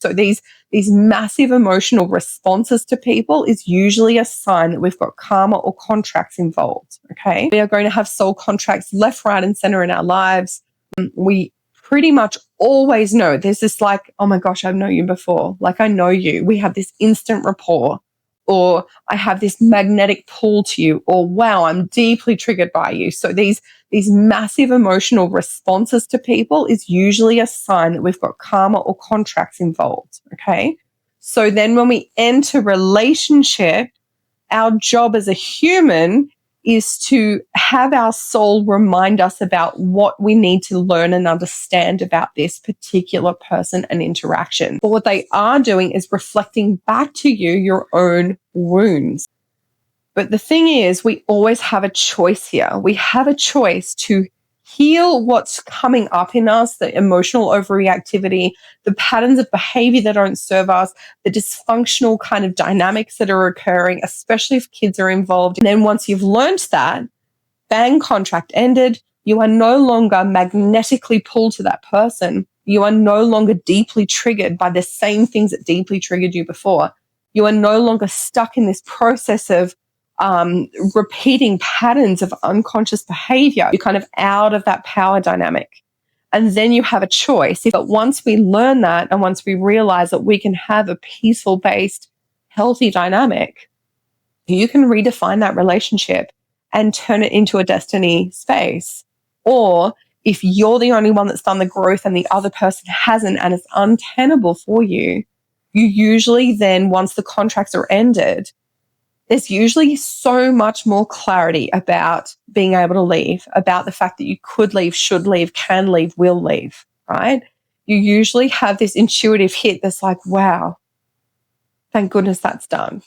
So these massive emotional responses to people is usually a sign that we've got karma or contracts involved, okay? We are going to have soul contracts left, right, and center in our lives. We pretty much always know there's this like, oh my gosh, I've known you before. Like, I know you. We have this instant rapport. Or I have this magnetic pull to you. Or wow, I'm deeply triggered by you. So these massive emotional responses to people is usually a sign that we've got karma or contracts involved, okay? So then when we enter relationship, our job as a human is to have our soul remind us about what we need to learn and understand about this particular person and interaction. But what they are doing is reflecting back to you your own wounds. But the thing is, we always have a choice here. We have a choice to heal what's coming up in us, the emotional overreactivity, the patterns of behavior that don't serve us, the dysfunctional kind of dynamics that are occurring, especially if kids are involved. And then once you've learned that, bang, contract ended. You are no longer magnetically pulled to that person. You are no longer deeply triggered by the same things that deeply triggered you before. You are no longer stuck in this process of repeating patterns of unconscious behavior. You're kind of out of that power dynamic. And then you have a choice. But once we learn that and once we realize that we can have a peaceful based, healthy dynamic, you can redefine that relationship and turn it into a destiny space. Or if you're the only one that's done the growth and the other person hasn't and it's untenable for you, you usually then, once the contracts are ended, there's usually so much more clarity about being able to leave, about the fact that you could leave, should leave, can leave, will leave, right? You usually have this intuitive hit that's like, wow, thank goodness that's done.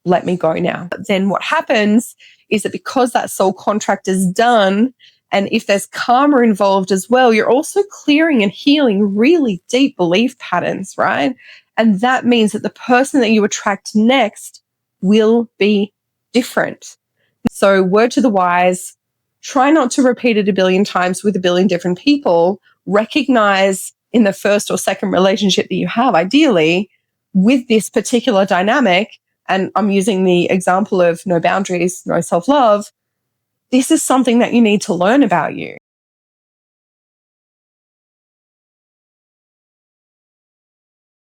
Let me go now. But then what happens is that because that soul contract is done, and if there's karma involved as well, you're also clearing and healing really deep belief patterns, right? And that means that the person that you attract next will be different. So word to the wise, try not to repeat it a billion times with a billion different people. Recognize in the first or second relationship that you have, ideally, with this particular dynamic, and I'm using the example of no boundaries, no self-love, this is something that you need to learn about you.